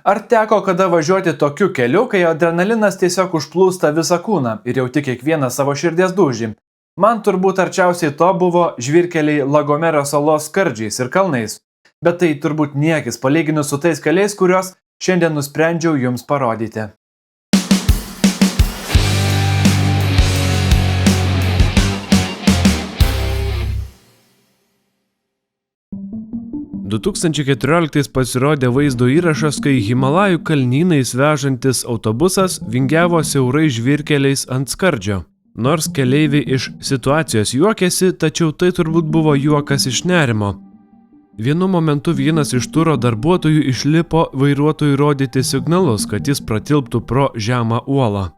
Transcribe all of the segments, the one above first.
Ar teko kada važiuoti tokiu keliu, kai adrenalinas tiesiog užplūsta visą kūną ir jauti kiekvieną savo širdies dūžį? Man turbūt arčiausiai to buvo žvyrkeliai Lagomerio salos skardžiais ir kalnais. Bet tai turbūt niekis palyginus su tais keliais, kuriuos šiandien nusprendžiau jums parodyti. – 2014 pasirodė vaizdo įrašas, kai Himalajų kalnynais vežantis autobusas vingiavo siaurai žvyrkeliais ant skardžio. Nors keleiviai iš situacijos juokėsi, tačiau tai turbūt buvo juokas iš nerimo. Vienu momentu vienas iš turo darbuotojų išlipo vairuotojui rodyti signalus, kad jis pratilptų pro žemą uolą.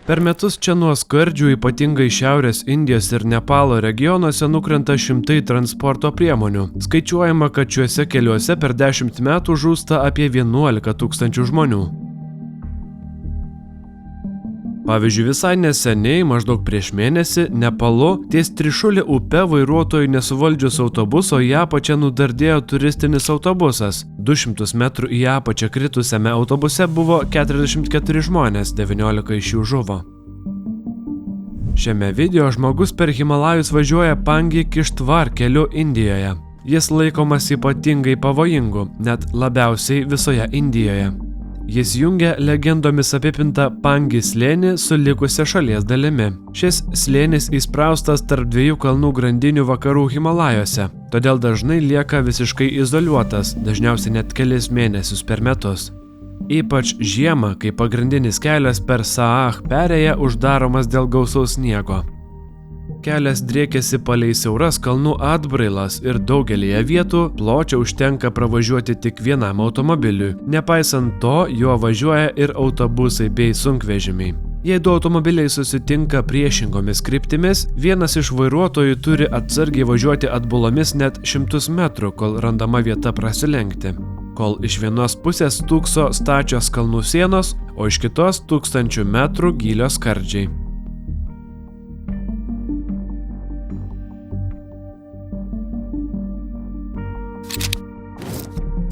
Per metus čia nuo skardžių, ypatingai Šiaurės Indijos ir Nepalo regionuose, nukrenta šimtai transporto priemonių. Skaičiuojama, kad šiuose keliuose per 10 metų žūsta apie 11 000 žmonių. Pavyzdžiui, visai neseniai, maždaug prieš mėnesį, Nepalu, ties Trišulį upe vairuotojui nesuvaldžius autobuso į apačią nudardėjo turistinis autobusas. 200 metrų į apačią kritusiame autobuse buvo 44 žmonės, 19 iš jų žuvo. Šiame video žmogus per Himalajus važiuoja Pangi Kištvar keliu Indijoje. Jis laikomas ypatingai pavojingu, net labiausiai visoje Indijoje. Jis jungia legendomis apipintą Pangi slėnį su likusia šalies dalimi. Šis slėnis įspraustas tarp dviejų kalnų grandinių vakarų Himalajuose, todėl dažnai lieka visiškai izoliuotas, dažniausiai net kelis mėnesius per metus. Ypač žiemą, kai pagrindinis kelias per Saah perėją uždaromas dėl gausaus sniego. Kelias driekėsi palei siauras kalnų atbrailas ir daugelyje vietų pločio užtenka pravažiuoti tik vienam automobiliui. Nepaisant to, juo važiuoja ir autobusai bei sunkvežimiai. Jei du automobiliai susitinka priešingomis kryptimis, vienas iš vairuotojų turi atsargiai važiuoti atbulomis net 100 metrų, kol randama vieta prasilenkti. Kol iš vienos pusės stūkso stačios kalnų sienos, o iš kitos 1000 metrų gylio skardžiai.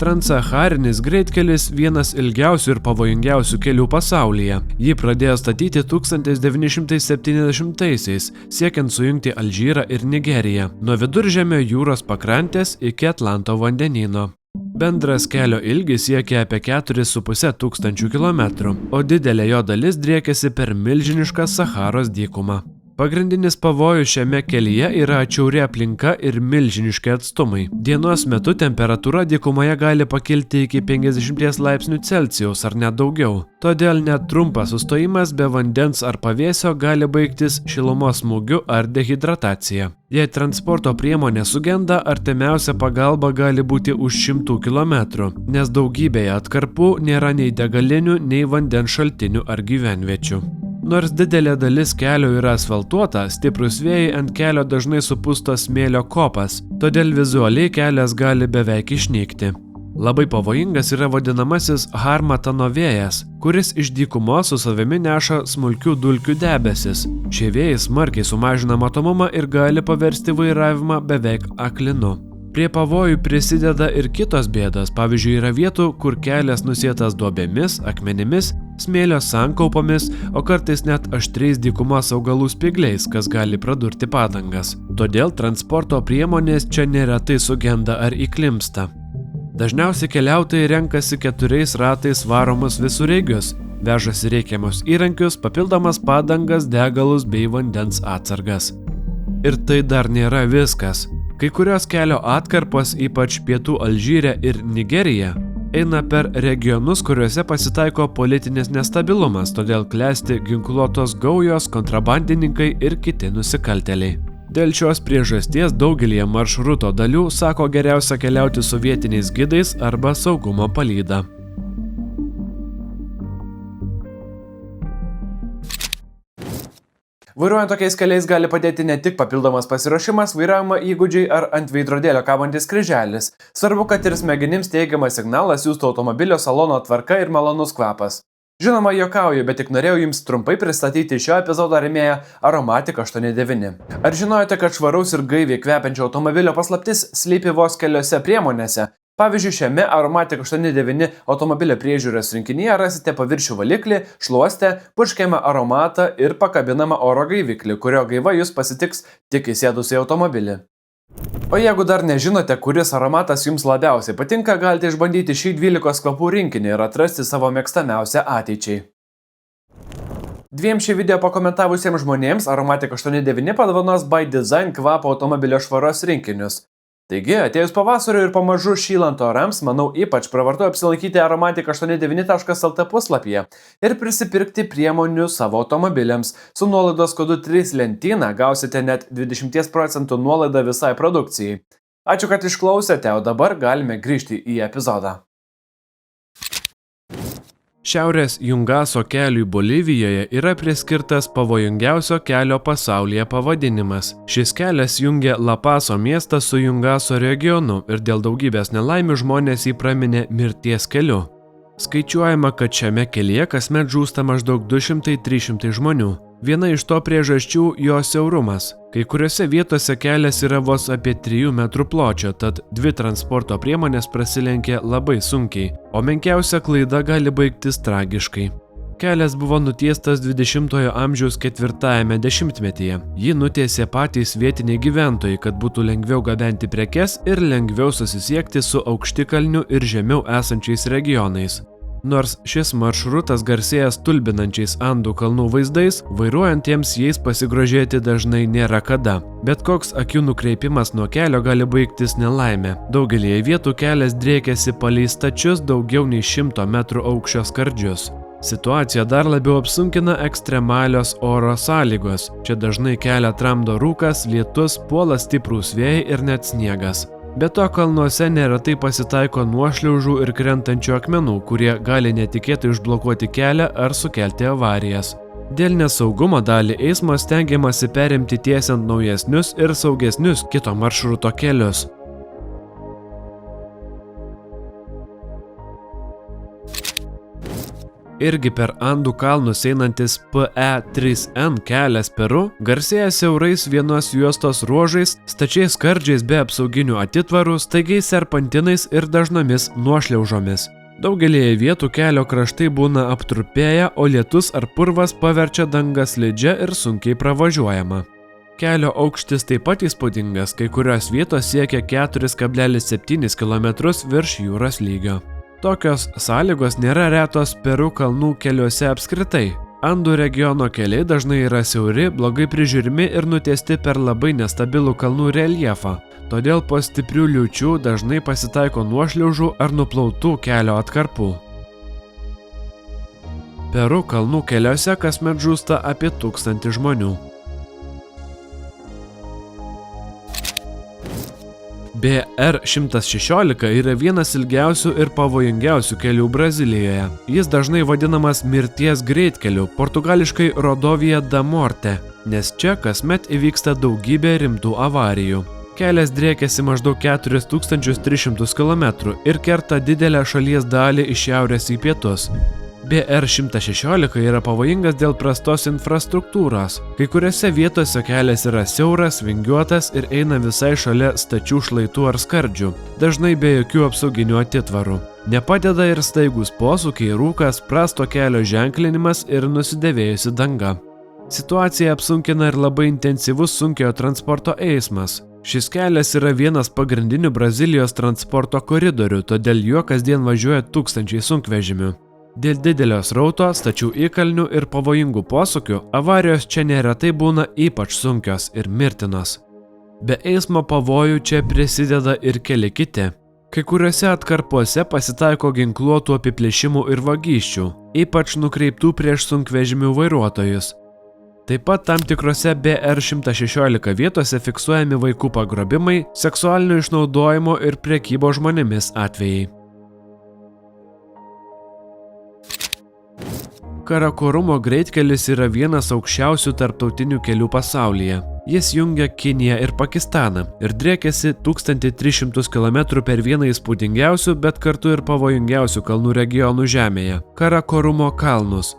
Transsaharinis greitkelis vienas ilgiausių ir pavojingiausių kelių pasaulyje. Jį pradėjo statyti 1970-aisiais, siekiant sujungti Alžyrą ir Nigeriją, nuo Viduržemio jūros pakrantės iki Atlanto vandenyno. Bendras kelio ilgis siekia apie 4500 km, o didelė jo dalis driekėsi per milžinišką Saharos dykumą. Pagrindinis pavojus šiame kelyje yra atšiauri aplinka ir milžiniški atstumai. Dienos metu temperatūra dykumoje gali pakilti iki 50 laipsnių Celsijaus ar net daugiau. Todėl net trumpas sustojimas be vandens ar pavėsio gali baigtis šilumos smūgiu ar dehidratacija. Jei transporto priemonė sugenda, artimiausia pagalba gali būti už 100 km, nes daugybėje atkarpų nėra nei degalinių, nei vandens šaltinių ar gyvenviečių. Nors didelė dalis kelio yra asfaltuota, stiprūs vėjai ant kelio dažnai supusto smėlio kopas, todėl vizualiai kelias gali beveik išnykti. Labai pavojingas yra vadinamasis Harmatano vėjas, kuris iš dykumos su savimi neša smulkių dulkių debesis. Šie vėjai smarkiai sumažina matomumą ir gali paversti vairavimą beveik aklinu. Prie pavojų prisideda ir kitos bėdos, pavyzdžiui, yra vietų, kur kelias nusėtas duobėmis, akmenimis, smėlio sankaupomis, o kartais net aštriais dykumos augalų spygliais, kas gali pradurti padangas. Todėl transporto priemonės čia neretai sugenda ar įklimpsta. Dažniausiai keliautojai renkasi 4 ratais varomus visureigius, vežasi reikiamus įrankius, papildomas padangas, degalus bei vandens atsargas. Ir tai dar nėra viskas. Kai kurios kelio atkarpos, ypač pietų Alžyre ir Nigerija, eina per regionus, kuriuose pasitaiko politinis nestabilumas, todėl klesti ginkluotos gaujos, kontrabandininkai ir kiti nusikaltėliai. Dėl šios priežasties daugelyje maršruto dalių sako geriausia keliauti su vietiniais gidais arba saugumo palyda. Vairuojant tokiais keliais gali padėti ne tik papildomas pasiruošimas, vairavimo įgūdžiai ar ant veidrodėlio kabantis kryželis. Svarbu, kad ir smegenims teigiamas signalas siųstų automobilio salono tvarka ir malonus kvapas. Žinoma, juokauju, bet tik norėjau jums trumpai pristatyti šio epizodo rėmėją Aromatic 89. Ar žinojote, kad švaraus ir gaiviai kvepiančio automobilio paslaptis slypi vos keliose priemonėse? Pavyzdžiui, šiame Aromatic 89 automobilio priežiūros rinkinyje rasite paviršių valiklį, šluostę, purškiamą aromatą ir pakabinamą oro gaiviklį, kurio gaiva jūs pasitiks tik įsėdus į automobilį. O jeigu dar nežinote, kuris aromatas jums labiausiai patinka, galite išbandyti šį 12 kvapų rinkinį ir atrasti savo mėgstamiausią ateičiai. Dviem šį video pakomentavusiems žmonėms Aromatic 89 padovanos By Design kvapo automobilio švaros rinkinius. Taigi, atėjus pavasariu ir pamažu šylant orams, manau ypač pravartu apsilankyti aromatic89.lt puslapyje ir prisipirkti priemonių savo automobiliams. Su nuolaidos kodu 3 lentyna gausite net 20% nuolaidą visai produkcijai. Ačiū, kad išklausėte, o dabar galime grįžti į epizodą. Šiaurės Jungaso keliui Bolivijoje yra priskirtas pavojingiausio kelio pasaulyje pavadinimas. Šis kelias jungia La Paso miestą su Jungaso regionu ir dėl daugybės nelaimių žmonės jį praminė mirties keliu. Skaičiuojama, kad šiame kelyje kasmet žūsta maždaug 200–300 žmonių. Viena iš to priežasčių jo siaurumas. Kai kuriuose vietose kelias yra vos apie 3 metrų pločio, tad dvi transporto priemonės prasilenkia labai sunkiai, o menkiausia klaida gali baigtis tragiškai. Kelias buvo nutiestas 20-ojo amžiaus 4-ajame dešimtmetyje. Jį nutiesė patys vietiniai gyventojai, kad būtų lengviau gabenti prekes ir lengviau susisiekti su aukštikalniu ir žemiau esančiais regionais. Nors šis maršrutas garsėja stulbinančiais Andų kalnų vaizdais, vairuojantiems jais pasigrožėti dažnai nėra kada. Bet koks akių nukreipimas nuo kelio gali baigtis nelaime. Daugelėje vietų kelias driekiasi palei stačius daugiau nei 100 metrų aukščio skardžius. Situaciją dar labiau apsunkina ekstremalios oro sąlygos. Čia dažnai kelią tramdo rūkas, lietus, puola stiprūs vėjai ir net sniegas. Be to, kalnuose neretai pasitaiko nuošliaužų ir krentančių akmenų, kurie gali netikėtai užblokuoti kelią ar sukelti avarijas. Dėl nesaugumo dalį eismo stengiamasi perimti tiesiant naujesnius ir saugesnius kito maršruto kelius. Irgi per Andų kalnus einantis PE3N kelias Peru garsėja siaurais vienos juostos ruožais, stačiais skardžiais be apsauginių atitvarų, staigiais serpantinais ir dažnomis nuošliaužomis. Daugelėje vietų kelio kraštai būna aptrupėję, o lietus ar purvas paverčia dangą slidžia ir sunkiai pravažiuojama. Kelio aukštis taip pat įspūdingas, kai kurios vietos siekia 4,7 km virš jūros lygio. Tokios sąlygos nėra retos Peru kalnų keliuose apskritai. Andų regiono keliai dažnai yra siauri, blogai prižiūrimi ir nutiesti per labai nestabilų kalnų reljefą. Todėl po stiprių liūčių dažnai pasitaiko nuošliaužų ar nuplautų kelio atkarpų. Peru kalnų keliuose kasmet žūsta apie 1000 žmonių. BR-116 yra vienas ilgiausių ir pavojingiausių kelių Brazilijoje. Jis dažnai vadinamas mirties greitkeliu, portugališkai Rodovia da Morte, nes čia kasmet įvyksta daugybė rimtų avarijų. Kelias driekiasi maždaug 4300 km ir kerta didelę šalies dalį iš šiaurės į pietus. BR-116 yra pavojingas dėl prastos infrastruktūros. Kai kuriuose vietose kelias yra siauras, vingiuotas ir eina visai šalia stačių šlaitų ar skardžių, dažnai be jokių apsauginių atitvarų. Nepadeda ir staigus posūkiai, rūkas, prasto kelio ženklinimas ir nusidėvėjusi danga. Situaciją apsunkina ir labai intensyvus sunkiojo transporto eismas. Šis kelias yra vienas pagrindinių Brazilijos transporto koridorių, todėl juo kasdien važiuoja tūkstančiai sunkvežimių. Dėl didelio srauto, stačių įkalnių ir pavojingų posūkių, avarijos čia neretai būna ypač sunkios ir mirtinos. Be eismo pavojų čia prisideda ir keli kiti. Kai kuriuose atkarpuose pasitaiko ginkluotų apiplėšimų ir vagysčių, ypač nukreiptų prieš sunkvežimių vairuotojus. Taip pat tam tikrose BR-116 vietose fiksuojami vaikų pagrobimai, seksualinio išnaudojimo ir prekybos žmonėmis atvejai. Karakorumo greitkelis yra vienas aukščiausių tarptautinių kelių pasaulyje. Jis jungia Kiniją ir Pakistaną ir driekiasi 1300 km per vieną įspūdingiausių, bet kartu ir pavojingiausių kalnų regionų žemėje – Karakorumo kalnus.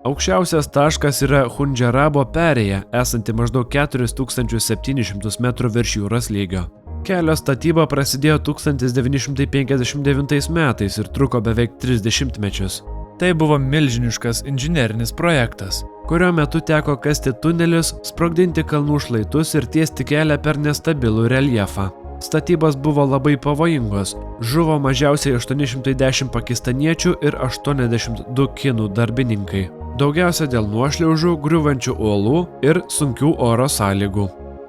Aukščiausias taškas yra Hundžarabo perėja, esanti maždaug 4700 metrų virš jūros lygio. Kelio statyba prasidėjo 1959 metais ir truko beveik 30 mečius. Tai buvo milžiniškas inžinerinis projektas, kurio metu teko kasti tunelius, sprogdinti kalnų šlaitus ir tiesti kelią per nestabilų reljefą. Statybos buvo labai pavojingos, žuvo mažiausiai 810 pakistaniečių ir 82 kinų darbininkai. Daugiausia dėl nuošliaužų, griūvančių uolų ir sunkių oro sąlygų.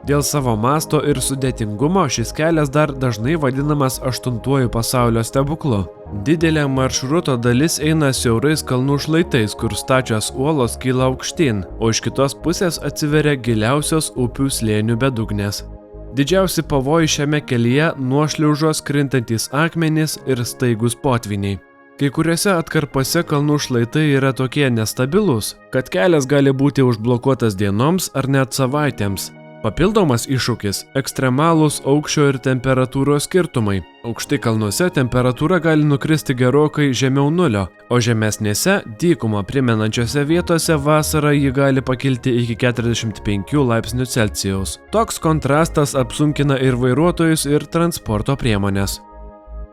Dėl savo masto ir sudėtingumo šis kelias dar dažnai vadinamas 8-uoju pasaulio stebuklu. Didelė maršruto dalis eina siaurais kalnų šlaitais, kur stačios uolos kyla aukštyn, o iš kitos pusės atsiveria giliausios upių slėnių bedugnės. Didžiausi pavojai šiame kelyje nuošliaužos, krintantys akmenys ir staigus potviniai. Kai kuriuose atkarpose kalnų šlaitai yra tokie nestabilūs, kad kelias gali būti užblokuotas dienoms ar net savaitėms. Papildomas iššūkis – ekstremalūs aukščio ir temperatūros skirtumai. Aukšti kalnuose temperatūra gali nukristi gerokai žemiau nulio, o žemesnėse, dykumą primenančiose vietose vasarą ji gali pakilti iki 45 laipsnių Celsijaus. Toks kontrastas apsunkina ir vairuotojus, ir transporto priemonės.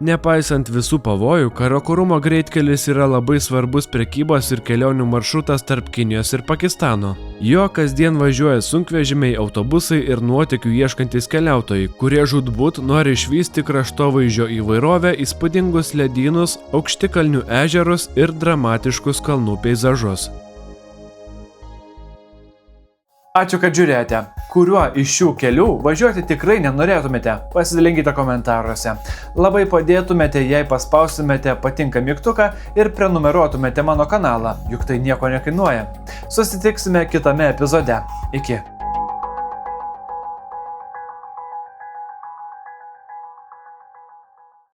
Nepaisant visų pavojų, Karakorumo greitkelis yra labai svarbus prekybos ir kelionių maršrutas tarp Kinijos ir Pakistano. Jo kasdien važiuoja sunkvežimiai, autobusai ir nuotykių ieškantys keliautojai, kurie žūtbūt nori išvysti kraštovaizdžio įvairovę, įspūdingus ledynus, aukštikalnių ežerus ir dramatiškus kalnų peizažus. Ačiū, kad žiūrėjote. Kuriuo iš šių kelių važiuoti tikrai nenorėtumėte? Pasidalinkite komentaruose. Labai padėtumėte, jei paspaustumėte patinka mygtuką ir prenumeruotumėte mano kanalą, juk tai nieko nekainuoja. Susitiksime kitame epizode. Iki.